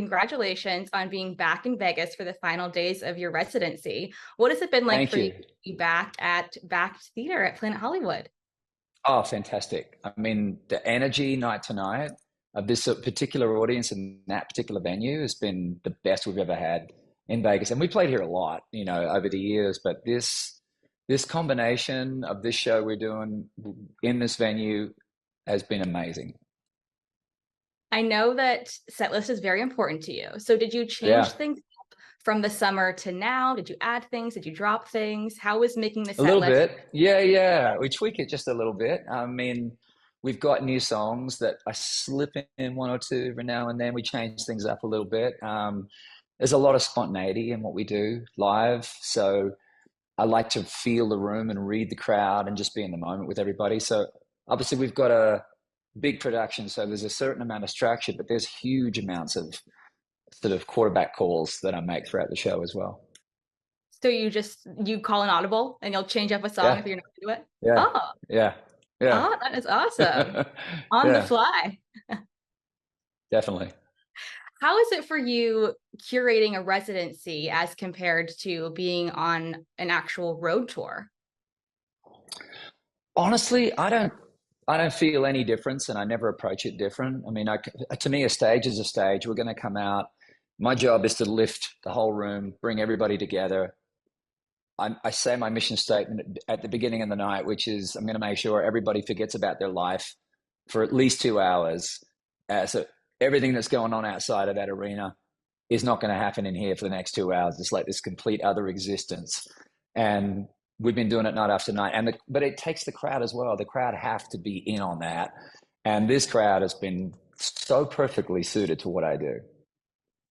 congratulations on being back in Vegas for the final days of your residency. What has it been like Thank for you you. to be back at Bakkt Theater at Planet Hollywood? Oh, fantastic. I mean, the energy night to night of this particular audience and that particular venue has been the best we've ever had in Vegas. And we played here a lot, over the years, but this combination of this show we're doing in this venue has been amazing. I know that Setlist is very important to you. So did you change Yeah. things from the summer to now? Did you add things? Did you drop things? How was making the A little set list? bit. Yeah, yeah. We tweak it just a little bit. I mean, we've got new songs that I slip in one or two every now and then. We change things up a little bit. There's a lot of spontaneity in what we do live. So I like to feel the room and read the crowd and just be in the moment with everybody. So obviously we've got a big production, so there's a certain amount of structure, but there's huge amounts of sort of quarterback calls that I make throughout the show as well. So you call an audible and you'll change up a song Yeah, if you're not gonna do it? yeah, Oh, yeah, yeah. oh, that is awesome. On the Yeah, fly. definitely. How is it for you curating a residency as compared to being on an actual road tour? Honestly, I don't feel any difference, and I never approach it different. I mean, to me, a stage is a stage. We're going to come out. My job is to lift the whole room, bring everybody together. I say my mission statement at the beginning of the night, which is I'm going to make sure everybody forgets about their life for at least 2 hours. So everything that's going on outside of that arena is not going to happen in here for the next 2 hours. It's like this complete other existence. And we've been doing it night after night. But it takes the crowd as well. The crowd have to be in on that. And this crowd has been so perfectly suited to what I do.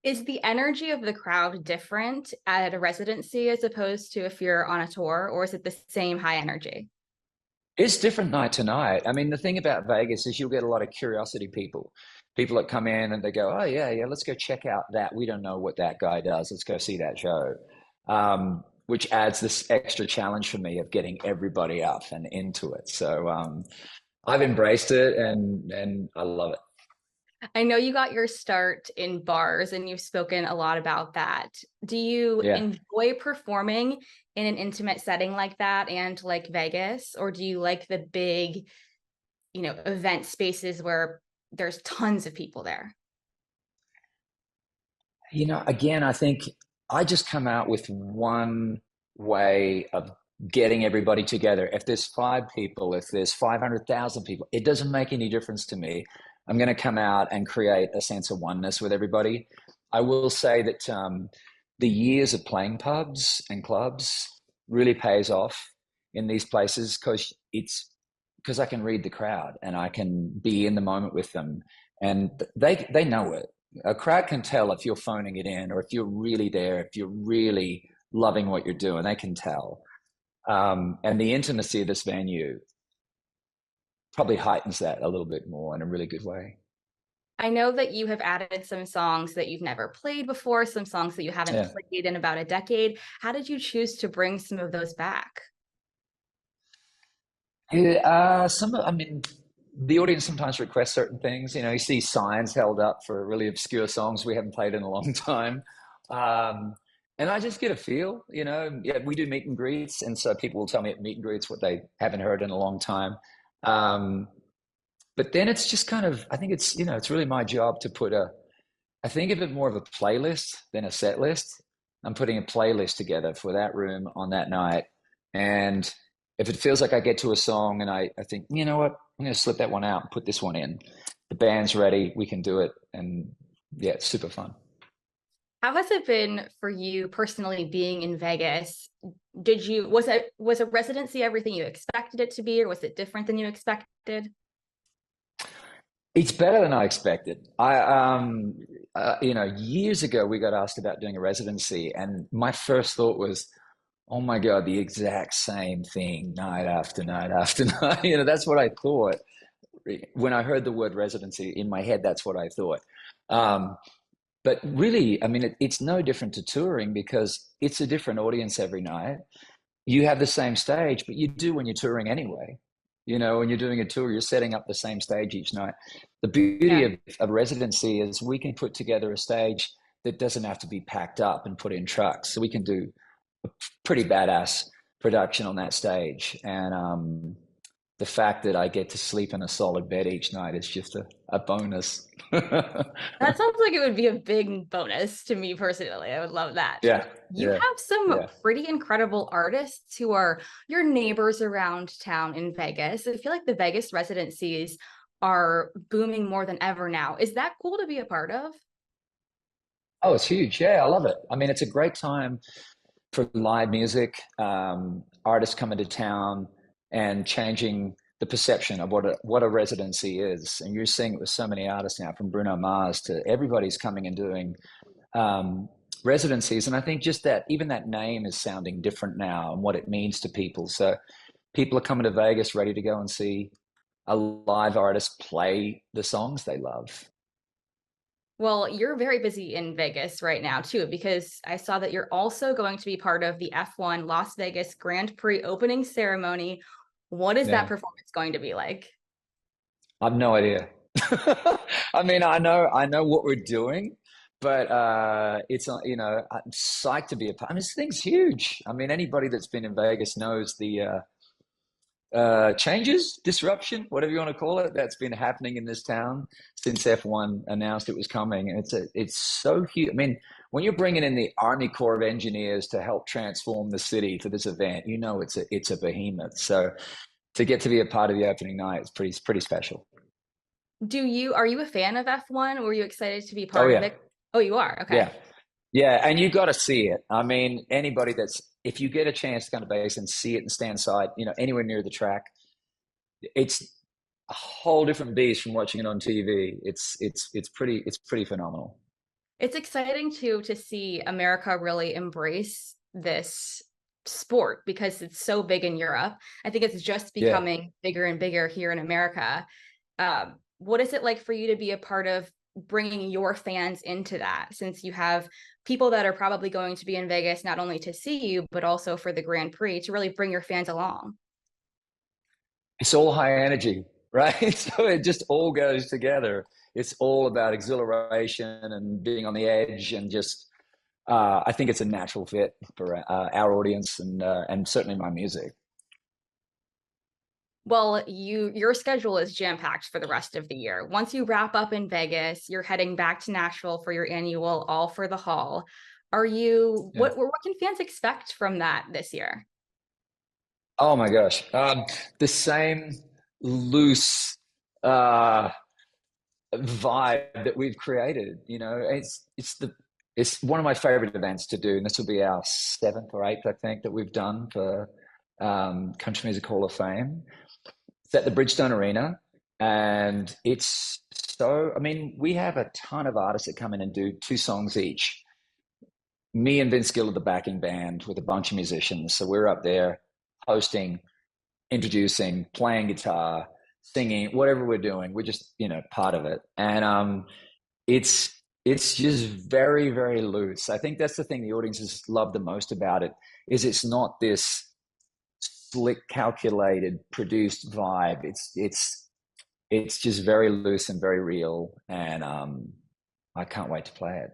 Is the energy of the crowd different at a residency as opposed to if you're on a tour, or is it the same high energy? It's different night to night. I mean, the thing about Vegas is you'll get a lot of curiosity people that come in and they go, oh, yeah, yeah, let's go check out that. We don't know what that guy does. Let's go see that show. Which adds this extra challenge for me of getting everybody up and into it. So I've embraced it and I love it. I know you got your start in bars and you've spoken a lot about that. Do you Yeah. enjoy performing in an intimate setting like that and like Vegas, or do you like the big, event spaces where there's tons of people there? Again, I think I just come out with one way of getting everybody together. If there's five people, if there's 500,000 people, it doesn't make any difference to me. I'm going to come out and create a sense of oneness with everybody. I will say that the years of playing pubs and clubs really pays off in these places because I can read the crowd and I can be in the moment with them, and they know it. A crowd can tell if you're phoning it in or if you're really there, if you're really loving what you're doing. They can tell. And the intimacy of this venue probably heightens that a little bit more in a really good way. I know that you have added some songs that you've never played before, some songs that you haven't Yeah. played in about a decade. How did you choose to bring some of those back? Yeah, I mean, the audience sometimes requests certain things. You see signs held up for really obscure songs we haven't played in a long time. Um, and I just get a feel, yeah, we do meet and greets. And so people will tell me at meet and greets what they haven't heard in a long time. Um, but then it's just kind of, I think it's really my job to I think of it more of a playlist than a set list. I'm putting a playlist together for that room on that night. And if it feels like I get to a song and I think, you know what, I'm going to slip that one out and put this one in. The band's ready. We can do it. And yeah, it's super fun. How has it been for you personally being in Vegas? Was a residency everything you expected it to be, or was it different than you expected? It's better than I expected. Years ago we got asked about doing a residency, and my first thought was, "Oh my God, the exact same thing, night after night after night." That's what I thought when I heard the word residency in my head. That's what I thought. Um, but really, I mean, it's no different to touring because it's a different audience every night. You have the same stage, but you do when you're touring anyway. When you're doing a tour, you're setting up the same stage each night. The beauty Yeah. of residency is we can put together a stage that doesn't have to be packed up and put in trucks. So we can do a pretty badass production on that stage. And the fact that I get to sleep in a solid bed each night is just a bonus. That sounds like it would be a big bonus to me personally. I would love that. Yeah, You yeah, have some yeah. pretty incredible artists who are your neighbors around town in Vegas. I feel like the Vegas residencies are booming more than ever now. Is that cool to be a part of? Oh, it's huge. Yeah, I love it. I mean, it's a great time for live music, artists coming to town and changing the perception of what a residency is. And you're seeing it with so many artists now, from Bruno Mars to everybody's coming and doing residencies. And I think just that, even that name is sounding different now and what it means to people. So people are coming to Vegas ready to go and see a live artist play the songs they love. Well, you're very busy in Vegas right now too, because I saw that you're also going to be part of the F1 Las Vegas Grand Prix opening ceremony. What is that Yeah, performance going to be like? I've no idea. I mean, I know what we're doing, but it's you know, I'm psyched to be a part. I mean, this thing's huge. I mean, anybody that's been in Vegas knows the changes, disruption, whatever you want to call it, that's been happening in this town since F1 announced it was coming. And it's so huge. I mean, when you're bringing in the Army Corps of Engineers to help transform the city for this event, you know it's a behemoth. So to get to be a part of the opening night is pretty special. Are you a fan of F1? Were you excited to be Oh part of yeah, it? Oh, you are. Okay. yeah, yeah. And you got to see it. I mean, anybody that's if you get a chance to come to base and see it and stand side, you know, anywhere near the track, it's a whole different beast from watching it on TV. It's pretty phenomenal. It's exciting too to see America really embrace this sport because it's so big in Europe. I think it's just Yeah. becoming bigger and bigger here in America. What is it like for you to be a part of bringing your fans into that, since you have people that are probably going to be in Vegas not only to see you, but also for the Grand Prix to really bring your fans along? It's all high energy, right? So it just all goes together. It's all about exhilaration and being on the edge, and just I think it's a natural fit for our audience and certainly my music. Well, your schedule is jam-packed for the rest of the year. Once you wrap up in Vegas, you're heading back to Nashville for your annual All for the Hall. Yeah. What can fans expect from that this year? Oh my gosh, the same loose uh, vibe that we've created. You know, it's one of my favorite events to do, and this will be our seventh or eighth, I think, that we've done for Country Music Hall of Fame. It's at the Bridgestone Arena, and it's so. I mean, we have a ton of artists that come in and do two songs each. Me and Vince Gill are the backing band with a bunch of musicians, so we're up there hosting, introducing, playing guitar, singing, whatever we're doing. We're just part of it, and it's it's just very loose. I think that's the thing the audiences love the most about it is it's not this slick, calculated, produced vibe. It's just very loose and very real, and I can't wait to play it.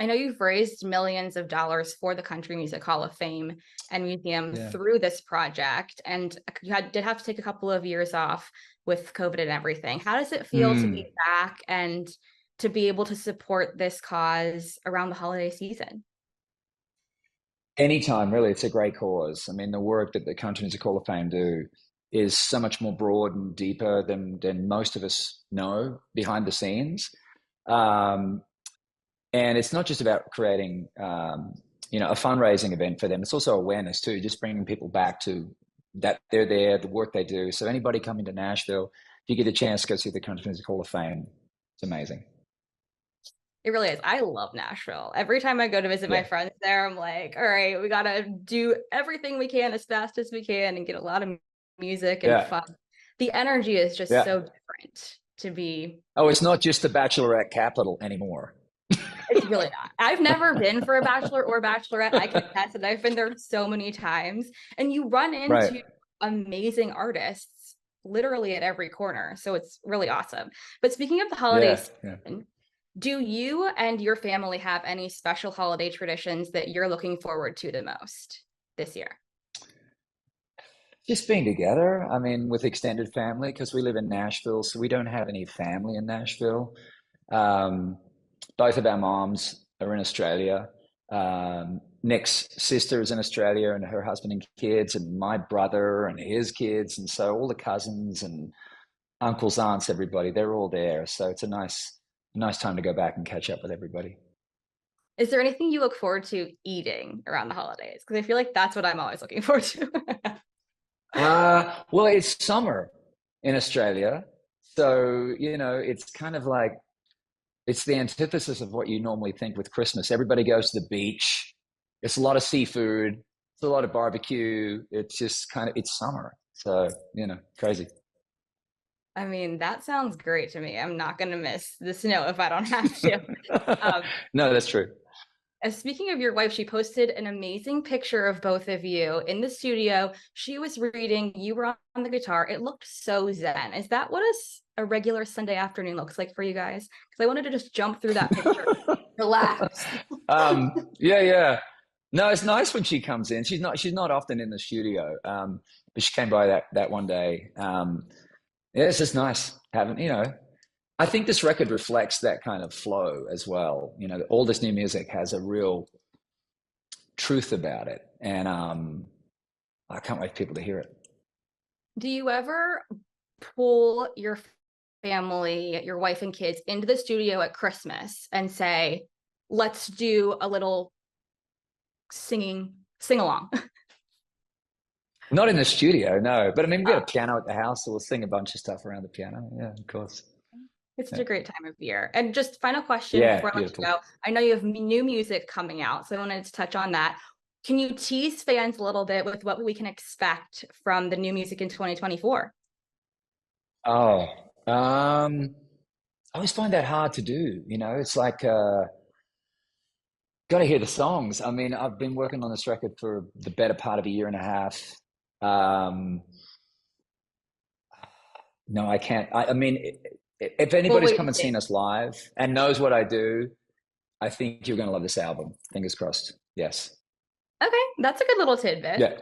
I know you've raised millions of dollars for the Country Music Hall of Fame and Museum Yeah. through this project, and did have to take a couple of years off with COVID and everything. How does it feel to be Mm. back and to be able to support this cause around the holiday season? Anytime, really, it's a great cause. I mean, the work that the Country Music Hall of Fame do is so much more broad and deeper than most of us know behind the scenes. Um, and it's not just about creating, a fundraising event for them. It's also awareness too, just bringing people back to that they're there, the work they do. So anybody coming to Nashville, if you get a chance to go see the Country Music Hall of Fame, it's amazing. It really is. I love Nashville. Every time I go to visit my Yeah, friends there, I'm like, all right, we gotta do everything we can as fast as we can and get a lot of music and yeah, fun. The energy is just yeah. so different to be. Oh, it's not just the Bachelorette capital anymore. It's really not. I've never been for a bachelor or bachelorette. I can attest that I've been there so many times, and you run Right. into amazing artists literally at every corner. So it's really awesome. But speaking of the Yeah, holidays, yeah. do you and your family have any special holiday traditions that you're looking forward to the most this year? Just being together. I mean, with extended family, because we live in Nashville, so we don't have any family in Nashville. Um, Both of our moms are in Australia. Nick's sister is in Australia and her husband and kids, and my brother and his kids. And so all the cousins and uncles, aunts, everybody, they're all there. So it's a nice time to go back and catch up with everybody. Is there anything you look forward to eating around the holidays? Because I feel like that's what I'm always looking forward to. Well, it's summer in Australia. So, it's kind of like it's the antithesis of what you normally think with Christmas. Everybody goes to the beach. It's a lot of seafood. It's a lot of barbecue. It's just it's summer. So, crazy. I mean, that sounds great to me. I'm not going to miss the snow if I don't have to. Um, No, that's true. Speaking of your wife, she posted an amazing picture of both of you in the studio. She was reading, you were on the guitar. It looked so zen. Is that what a regular Sunday afternoon looks like for you guys? Because I wanted to just jump through that picture, relax. Yeah, yeah. No, it's nice when she comes in. She's not often in the studio. But she came by that one day. Yeah, it's just nice having, I think this record reflects that kind of flow as well. All this new music has a real truth about it, and I can't wait for people to hear it. Do you ever pull your family, your wife and kids into the studio at Christmas and say, let's do a little sing along? Not in the studio, no. But I mean, we've got a piano at the house, so we'll sing a bunch of stuff around the piano. Yeah, of course. It's such Yeah, a great time of year. And just final question yeah, before I let you beautiful. go. I know you have new music coming out, so I wanted to touch on that. Can you tease fans a little bit with what we can expect from the new music in 2024? Oh, I always find that hard to do. It's like got to hear the songs. I mean, I've been working on this record for the better part of a year and a half. Um, no, I can't. I mean, if We'll anybody's wait come and and see. seen us live and knows what I do, I think you're going to love this album. Fingers crossed. Yes. Okay, that's a good little tidbit. Yeah.